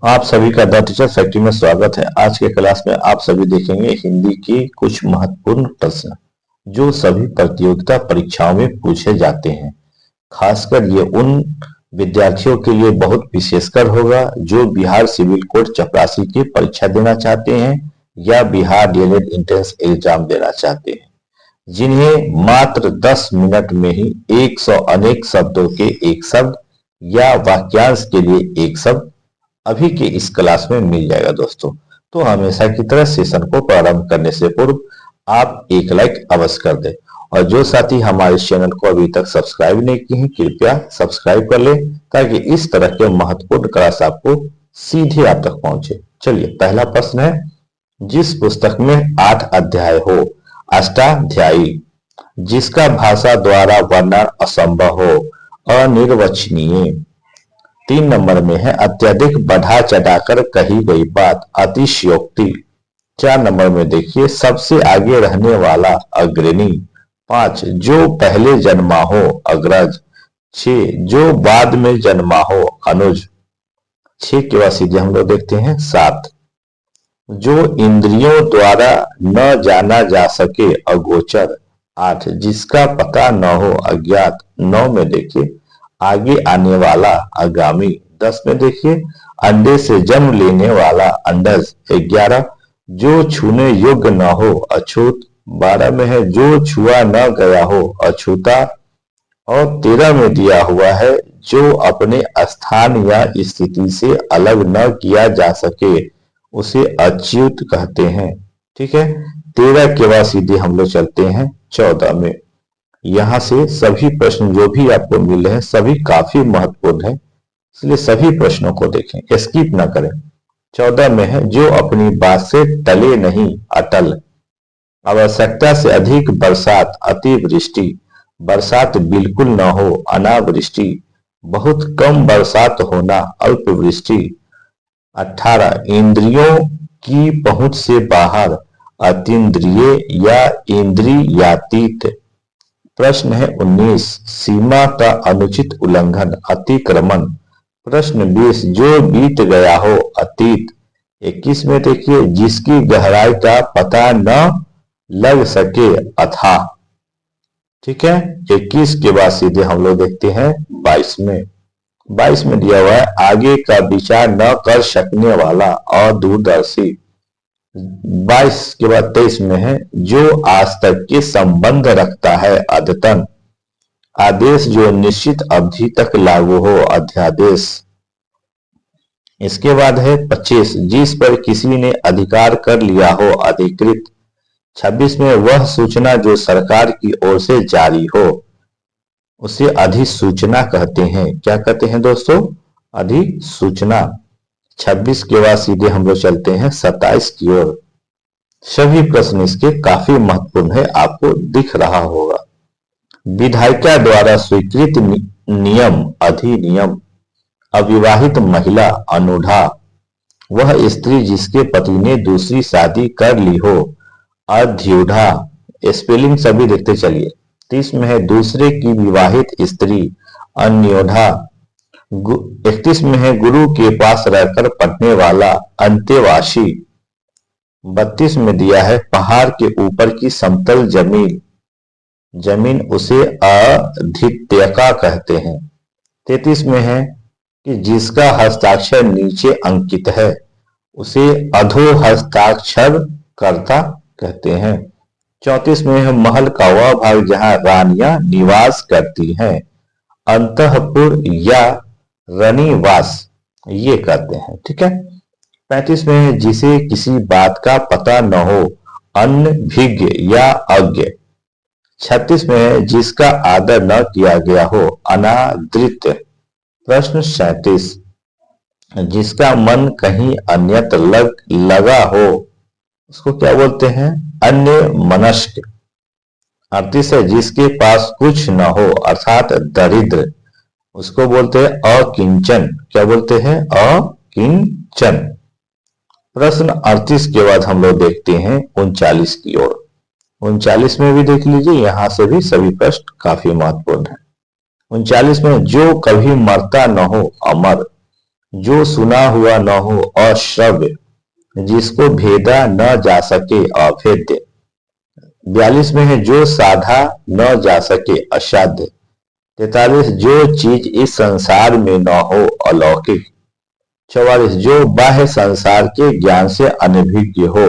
आप सभी का द टीचर फैक्ट्री में स्वागत है। आज के क्लास में आप सभी देखेंगे हिंदी की कुछ महत्वपूर्ण प्रश्न जो सभी प्रतियोगिता परीक्षाओं में पूछे जाते हैं। खासकर ये उन विद्यार्थियों के लिए बहुत विशेषकर होगा जो बिहार सिविल कोड चपरासी की परीक्षा देना चाहते हैं या बिहार डीएलएड एंट्रेंस एग्जाम देना चाहते हैं, जिन्हें मात्र 10 मिनट में ही 100 अनेक शब्दों के एक शब्द या वाक्यांश के लिए एक शब्द अभी के इस क्लास में मिल जाएगा दोस्तों। तो हमेशा की तरह सेशन को प्रारंभ करने से पूर्व आप एक लाइक अवश्य कर दें और जो साथी हमारे चैनल को अभी तक सब्सक्राइब नहीं किए हैं कृपया सब्सक्राइब कर लें ताकि इस तरह के महत्वपूर्ण क्लास आपको सीधे आप तक पहुंचे। चलिए, पहला प्रश्न है, जिस पुस्तक में 8 अध्याय हो, अष्टाध्यायी, जिसका भाषा द्वारा वर्णन असंभव हो, अनिर्वचनीय। 3 नंबर में है, अत्यधिक बढ़ा चढ़ाकर कही गई बात, अतिशयोक्ति। 4 नंबर में देखिए, सबसे आगे रहने वाला, अग्रणी। 5, जो पहले जन्मा हो, अग्रज। 6, जो बाद में जन्मा हो, अनुज। 6 के बाद सीधे हम लोग देखते हैं 7, जो इंद्रियों द्वारा न जाना जा सके, अगोचर। 8, जिसका पता न हो, अज्ञात। 9 में देखिए, आगे आने वाला, आगामी। 10 में देखिए, अंडे से जन्म लेने वाला, अंडज। 11, जो छूने योग्य न हो, अछूत। 12 में है, जो छुआ न गया हो, अछूता। और 13 में दिया हुआ है, जो अपने स्थान या स्थिति से अलग न किया जा सके, उसे अच्युत कहते हैं। ठीक है, 13 के बाद सीधे हम लोग चलते हैं 14 में। यहां से सभी प्रश्न जो भी आपको मिले हैं सभी काफी महत्वपूर्ण है, इसलिए सभी प्रश्नों को देखें, स्किप ना करें। 14 में है, जो अपनी बात से टले नहीं, अटल। आवश्यकता से अधिक बरसात, अतिवृष्टि। बरसात बिल्कुल न हो, अनावृष्टि। बहुत कम बरसात होना, अल्पवृष्टि। 18, इंद्रियों की पहुंच से बाहर, अतीन्द्रिय या इंद्रियातीत। प्रश्न है 19, सीमा का अनुचित उल्लंघन, अतिक्रमण। प्रश्न 20, जो बीत गया हो, अतीत। 21 में देखिए, जिसकी गहराई का पता न लग सके, अथाह। ठीक है, 21 के बाद सीधे हम लोग देखते हैं 22 में। 22 में दिया हुआ है, आगे का विचार न कर सकने वाला, अदूरदर्शी। 22 के बाद 23 में है, जो आज तक के संबंध रखता है, अद्यतन। आदेश जो निश्चित अवधि तक लागू हो, अध्यादेश। इसके बाद है 25, जिस पर किसी ने अधिकार कर लिया हो, अधिकृत। 26 में, वह सूचना जो सरकार की ओर से जारी हो, उसे अधिसूचना कहते हैं। क्या कहते हैं दोस्तों? अधिसूचना। 26 के बाद सीधे हम लोग चलते हैं 27 की ओर। सभी प्रश्न इसके काफी महत्वपूर्ण है, आपको दिख रहा होगा। विधायिका द्वारा स्वीकृत नियम, अधिनियम। अविवाहित महिला, अनूढ़ा। वह स्त्री जिसके पति ने दूसरी शादी कर ली हो, अध्यूढ़ा। स्पेलिंग सभी देखते चलिए। 30 में है, दूसरे की विवाहित स्त्री, अन्योढ़ा। 31 में है, गुरु के पास रहकर पढ़ने वाला, अंतेवासी। 32 में दिया है, पहाड़ के ऊपर की समतल जमीन उसे अधित्यका कहते हैं। 33 में है कि जिसका हस्ताक्षर नीचे अंकित है, उसे अधो हस्ताक्षर कर्ता कहते हैं। 34 में है, महल का वह भाग जहां रानियां निवास करती हैं, अंतःपुर या रनिवास ये कहते हैं। ठीक है, 35 में है, जिसे किसी बात का पता न हो, अनभिज्ञ या अज्ञ। 36 में है, जिसका आदर न किया गया हो, अनादृत। प्रश्न 37, जिसका मन कहीं अन्यत्र लगा हो, उसको क्या बोलते हैं? अन्य मनस्क। 38 है, जिसके पास कुछ न हो अर्थात दरिद्र, उसको बोलते हैं अकिंचन। क्या बोलते हैं? अकिंचन। प्रश्न 38 के बाद हम लोग देखते हैं 39 की ओर। 39 में भी देख लीजिए, यहां से भी सभी प्रश्न काफी महत्वपूर्ण है। 39 में, जो कभी मरता न हो, अमर। जो सुना हुआ न हो अश्रव्य, जिसको भेदा न जा सके अभेद्य। 42 में है जो साधा न जा सके असाध्य। 43 जो चीज इस संसार में न हो अलौकिक। 44 जो बाह्य संसार के ज्ञान से अनभिज्ञ हो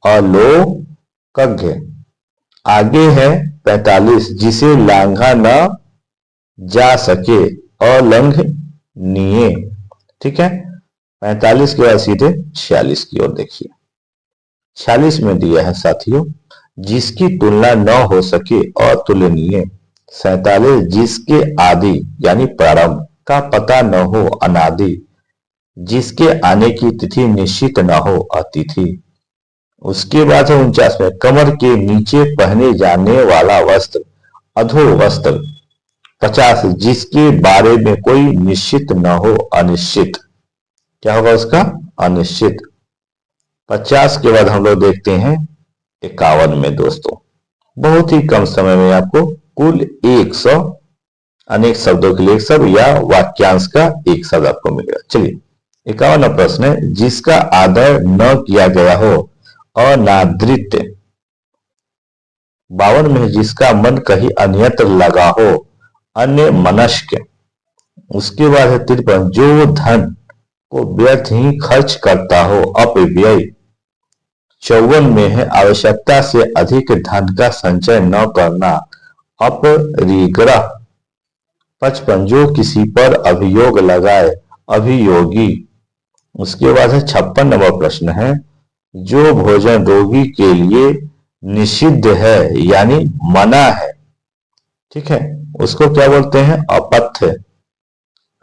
अलोकज्ञ। आगे है 45 जिसे लांघा न जा सके अलंघनीय। ठीक है, 45 के बाद सीधे 46 की ओर देखिए। 46 में दिया है साथियों, जिसकी तुलना न हो सके अतुलनीय। 47 जिसके आदि यानी प्रारंभ का पता न हो अनादि, जिसके आने की तिथि निश्चित न हो अतिथि। उसके बाद है 49 में कमर के नीचे पहने जाने वाला वस्त्र अधो वस्त्र। 50 जिसके बारे में कोई निश्चित न हो अनिश्चित। क्या होगा उसका? अनिश्चित। 50 के बाद हम लोग देखते हैं 51 में दोस्तों, बहुत ही कम समय में आपको कुल 100 अनेक शब्दों के लिए एक शब्द या वाक्यांश का एक शब्द आपको मिलेगा। चलिए 51वां प्रश्न है, जिसका आदर न किया गया हो अनादृत। 52 में जिसका मन कहीं अन्यत्र लगा हो अन्य मनस्क। उसके बाद है 53 जो धन को व्यर्थ ही खर्च करता हो अपव्यय। 54 में है आवश्यकता से अधिक धन का संचय न करना अपरिग्रह। 55 जो किसी पर अभियोग लगाए अभियोगी। उसके बाद है 56 नंबर प्रश्न है, जो भोजन रोगी के लिए निषिद्ध है यानी मना है, ठीक है, उसको क्या बोलते हैं? अपथ्य।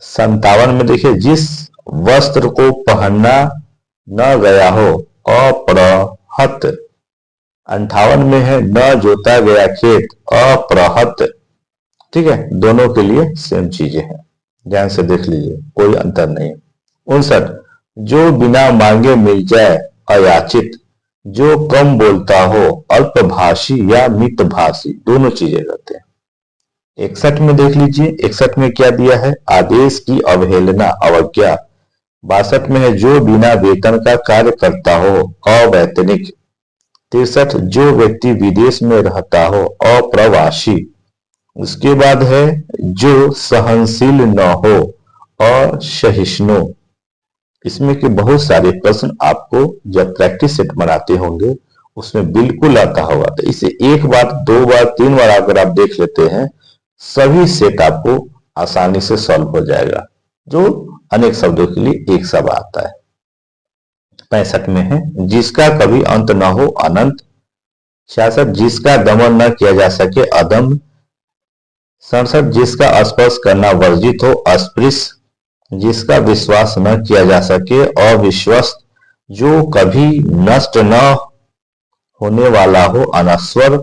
57 में देखिए, जिस वस्त्र को पहनना न गया हो अप्रहत। 58 में है न जोता गया खेत अप्रहत। ठीक है, दोनों के लिए सेम चीजें हैं, ध्यान से देख लीजिए, कोई अंतर नहीं। 59 जो बिना मांगे मिल जाए अयाचित। जो कम बोलता हो अल्पभाषी या मितभाषी, दोनों चीजें रहते हैं। 61 में देख लीजिए, 61 में क्या दिया है? आदेश की अवहेलना अवज्ञा। 62 में है जो बिना वेतन का कार्य करता हो अवैतनिक। 63 जो व्यक्ति विदेश में रहता हो अप्रवासी। उसके बाद है जो सहनशील न हो असहिष्णु। इसमें के बहुत सारे प्रश्न आपको जब प्रैक्टिस सेट बनाते होंगे उसमें बिल्कुल आता होगा, तो इसे एक बार, दो बार, तीन बार अगर आप देख लेते हैं, सभी सेट आपको आसानी से सॉल्व हो जाएगा, जो अनेक शब्दों के लिए एक शब्द आता है। 65 में है जिसका कभी अंत न हो अनंत। 66 जिसका दमन न किया जा सके अदम्य। 67 जिसका स्पर्श करना वर्जित हो अस्पृश्य। जिसका विश्वास न किया जा सके अविश्वस्त। जो कभी नष्ट न होने वाला हो अनश्वर।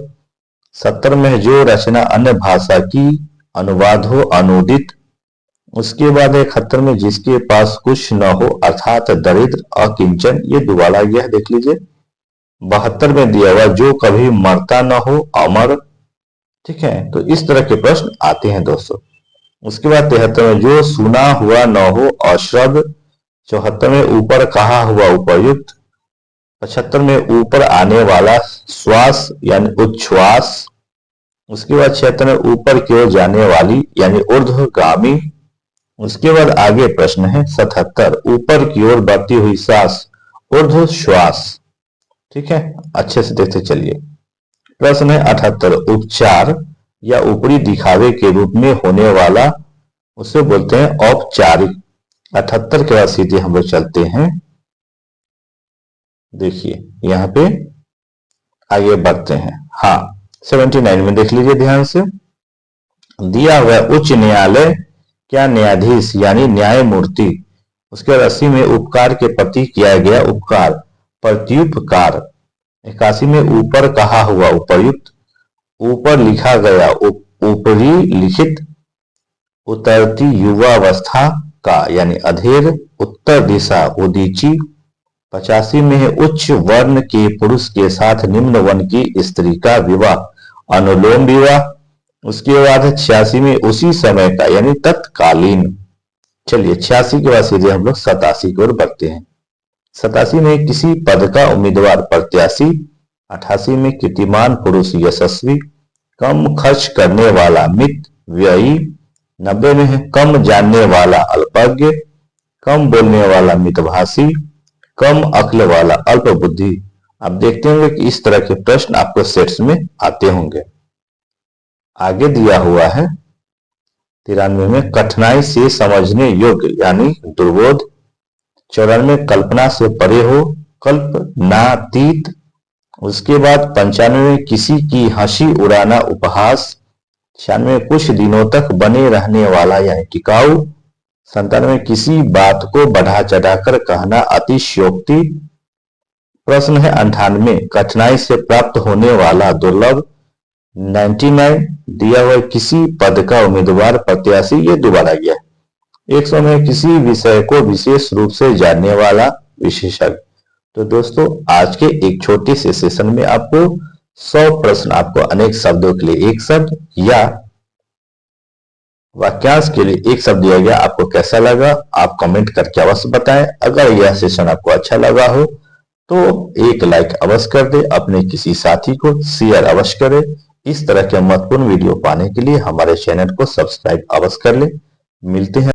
70 में जो रचना अन्य भाषा की अनुवाद हो अनुदित। उसके बाद 71 में जिसके पास कुछ न हो अर्थात दरिद्र अकिंचन, ये दोबारा यह देख लीजिए। 72 में दिया हुआ जो कभी मरता न हो अमर। ठीक है, तो इस तरह के प्रश्न आते हैं दोस्तों। उसके बाद 73 में जो सुना हुआ न हो अश्रव्य। 74 में ऊपर कहा हुआ उपयुक्त। 75 में ऊपर आने वाला श्वास यानी उच्छ्वास। उसके बाद 76 में ऊपर की ओर जाने वाली यानी ऊर्ध्वगामी। उसके बाद आगे प्रश्न है 77 ऊपर की ओर बढ़ती हुई सांस ऊर्ध्व श्वास। ठीक है, अच्छे से देखते चलिए। प्रश्न है 78 उपचार या ऊपरी दिखावे के रूप में होने वाला, उसे बोलते हैं औपचारिक। 78 के बाद सीधे हम लोग चलते हैं, देखिए यहां पे आगे बढ़ते हैं। हाँ, 79 में देख लीजिए ध्यान से, दिया हुआ उच्च न्यायालय क्या न्यायाधीश यानी न्यायमूर्ति। उसके 80 में उपकार के प्रति किया गया उपकार प्रत्युपकार। 81 में ऊपर कहा हुआ उपयुक्त। ऊपर लिखा गया ऊपरी लिखित। उतरती युवावस्था का यानी अधेर। उत्तर दिशा उदीची। 85 में है उच्च वर्ण के पुरुष के साथ निम्न वर्ण की स्त्री का विवाह अनुलोम विवाह। उसके बाद 86 में उसी समय का यानी तत्कालीन। चलिए 86 के बाद सीधे हम लोग 87 की ओर बढ़ते हैं। 87 में किसी पद का उम्मीदवार प्रत्याशी, 88 में कीर्तिमान पुरुष यशस्वी, कम खर्च करने वाला मित व्ययी, 90 में है कम जानने वाला अल्पज्ञ, कम बोलने वाला मितभाषी, कम अक्ल वाला अल्प बुद्धि। आप देखते होंगे कि इस तरह के प्रश्न आपको सेट्स में आते होंगे। आगे दिया हुआ है 93 में कठिनाई से समझने योग्य यानी दुर्बोध, 94 में कल्पना से परे हो कल्पनातीत, उसके बाद 95 में किसी की हंसी उड़ाना उपहास, 96 में कुछ दिनों तक बने रहने वाला यानी टिकाऊ, 97 में किसी बात को बढ़ा चढ़ाकर कहना अतिशयोक्ति। प्रश्न है 98 कठिनाई से प्राप्त होने वाला दुर्लभ, 99 दिया हुआ किसी पद का उम्मीदवार प्रत्याशी, ये दोबारा गया। 100 में किसी विषय को विशेष रूप से जानने वाला विशेषज्ञ। तो दोस्तों आज के एक छोटे से सेशन में आपको 100 प्रश्न आपको अनेक शब्दों के लिए एक शब्द या वाक्यांश के लिए एक शब्द दिया गया। आपको कैसा लगा आप कमेंट करके अवश्य बताएं। अगर यह सेशन आपको अच्छा लगा हो तो एक लाइक अवश्य कर दे, अपने किसी साथी को शेयर अवश्य करें। इस तरह के महत्वपूर्ण वीडियो पाने के लिए हमारे चैनल को सब्सक्राइब अवश्य कर ले। मिलते हैं